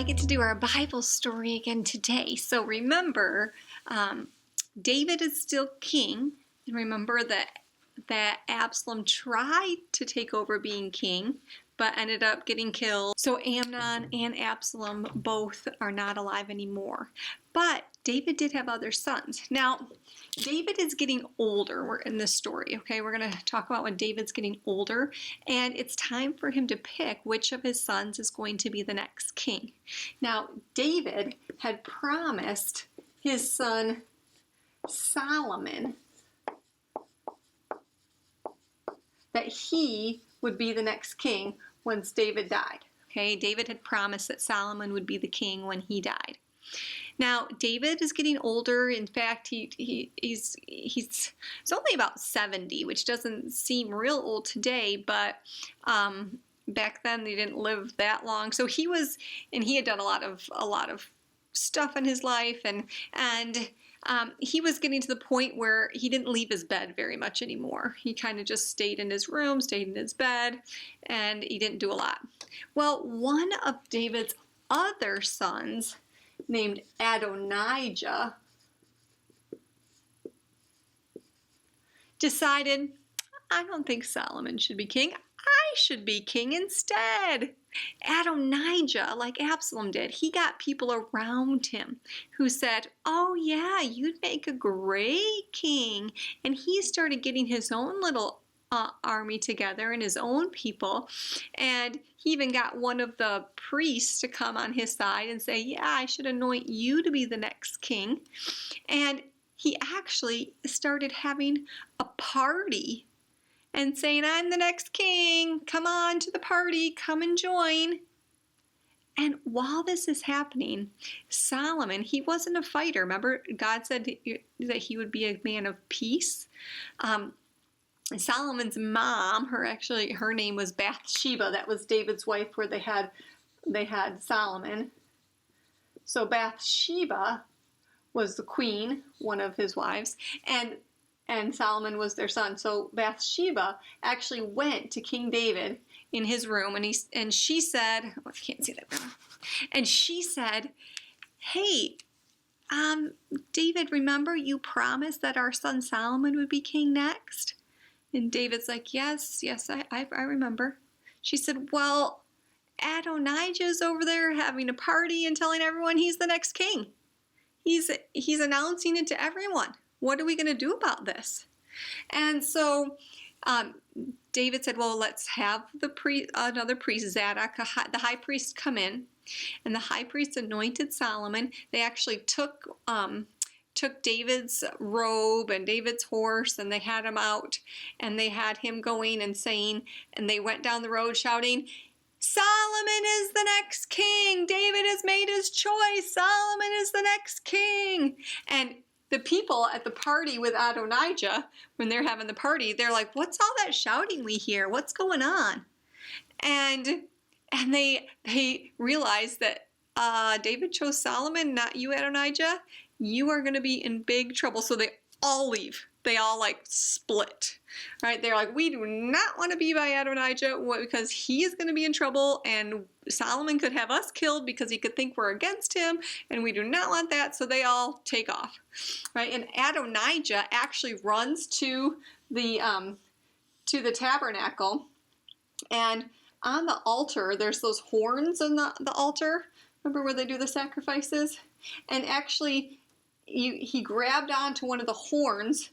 I get to do our Bible story again today. So remember, David is still king, and remember that Absalom tried to take over being king, but ended up getting killed. So Amnon and Absalom both are not alive anymore. But David did have other sons. Now, David is getting older. We're in this story, okay? We're going to talk about when David's getting older, and it's time for him to pick which of his sons is going to be the next king. Now, David had promised his son Solomon that he would be the next king once David died. Okay, David had promised that Solomon would be the king when he died. Now, David is getting older. In fact, he's only about 70, which doesn't seem real old today, but back then they didn't live that long. So he had done a lot of stuff in his life, and he was getting to the point where he didn't leave his bed very much anymore. He kind of just stayed in his room, stayed in his bed, and he didn't do a lot. Well, one of David's other sons, named Adonijah, decided, I don't think Solomon should be king. I should be king instead. Adonijah, like Absalom did, he got people around him who said, oh yeah, you'd make a great king. And he started getting his own little army together and his own people. And he even got one of the priests to come on his side and say, yeah, I should anoint you to be the next king. And he actually started having a party and saying, I'm the next king, come on to the party, come and join. And while this is happening, Solomon, he wasn't a fighter. Remember, God said that he would be a man of peace. Solomon's mom, her name was Bathsheba. That was David's wife, where they had Solomon. So Bathsheba was the queen, one of his wives, and Solomon was their son. So Bathsheba actually went to King David in his room, and she said, oh, I can't see that room. And she said, hey, David, remember you promised that our son Solomon would be king next? And David's like, yes, I remember. She said, well, Adonijah's over there having a party and telling everyone he's the next king. He's announcing it to everyone. What are we going to do about this? And so David said, well, let's have another priest, Zadok, the high priest, come in. And the high priest anointed Solomon. They actually took David's robe and David's horse, and they had him out, and they had him going and saying, and they went down the road shouting, Solomon is the next king. David has made his choice. Solomon is the next king. And the people at the party with Adonijah, when they're having the party, they're like, what's all that shouting we hear? What's going on? And they realized that David chose Solomon, not you, Adonijah. You are going to be in big trouble. So they all leave. They all split, right? They're like, we do not want to be by Adonijah because he is going to be in trouble, and Solomon could have us killed because he could think we're against him, and we do not want that. So they all take off, right? And Adonijah actually runs to the tabernacle, and on the altar, there's those horns on the altar. Remember where they do the sacrifices? And actually, he grabbed onto one of the horns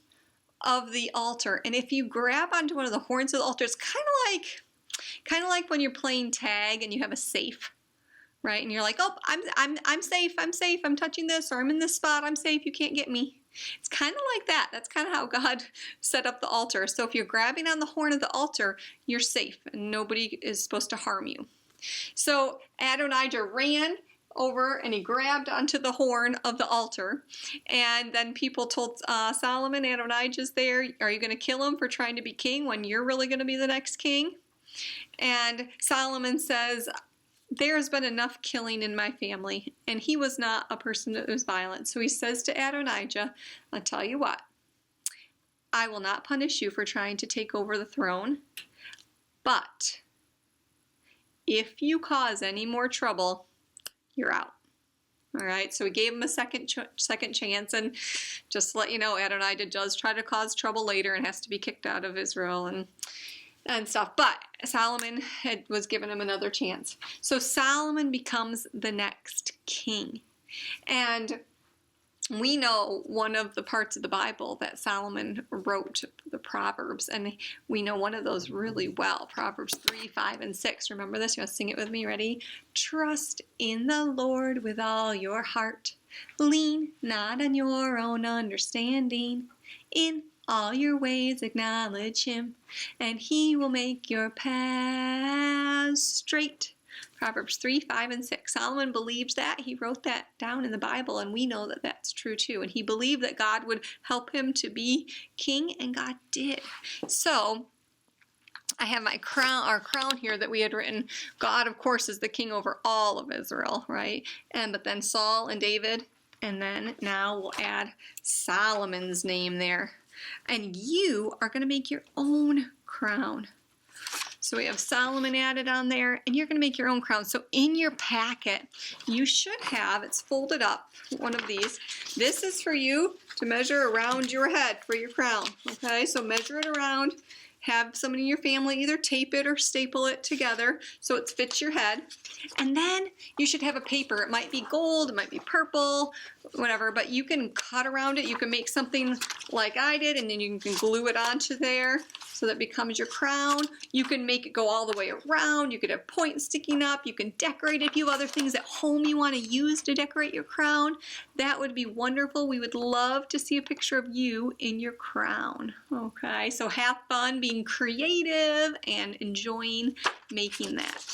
of the altar. And if you grab onto one of the horns of the altar, it's kind of like when you're playing tag and you have a safe, right? And you're like, oh, I'm safe, I'm touching this, or I'm in this spot, I'm safe, you can't get me. It's kind of like that. That's kind of how God set up the altar. So if you're grabbing on the horn of the altar, you're safe and nobody is supposed to harm you. So Adonijah ran over and he grabbed onto the horn of the altar, and then people told Solomon, Adonijah's there, are you going to kill him for trying to be king when you're really going to be the next king? And Solomon says, there's been enough killing in my family, and he was not a person that was violent. So he says to Adonijah, I'll tell you what, I will not punish you for trying to take over the throne, but if you cause any more trouble, you're out. All right, so he gave him a second chance, and just to let you know, Adonai does try to cause trouble later and has to be kicked out of Israel and stuff. But Solomon was given him another chance. So Solomon becomes the next king. And we know one of the parts of the Bible that Solomon wrote, the Proverbs, and we know one of those really well, Proverbs 3, 5, and 6. Remember this? You want to sing it with me? Ready? Trust in the Lord with all your heart. Lean not on your own understanding. In all your ways acknowledge him, and he will make your paths straight. Proverbs 3, 5, and 6. Solomon believed that. He wrote that down in the Bible, and we know that that's true too. And he believed that God would help him to be king, and God did. So I have my crown, our crown here that we had written. God, of course, is the king over all of Israel, right? But then Saul and David, and then now we'll add Solomon's name there. And you are going to make your own crown. So we have Solomon added on there, and you're going to make your own crown. So in your packet, you should have, it's folded up, one of these. This is for you to measure around your head for your crown, okay? So measure it around. Have somebody in your family either tape it or staple it together so it fits your head. And then you should have a paper. It might be gold, it might be purple, whatever, but you can cut around it. You can make something like I did, and then you can glue it onto there so that becomes your crown. You can make it go all the way around. You could have points sticking up. You can decorate it. If you have other things at home you want to use to decorate your crown, that would be wonderful. We would love to see a picture of you in your crown. Okay, so have fun being creative and enjoying making that.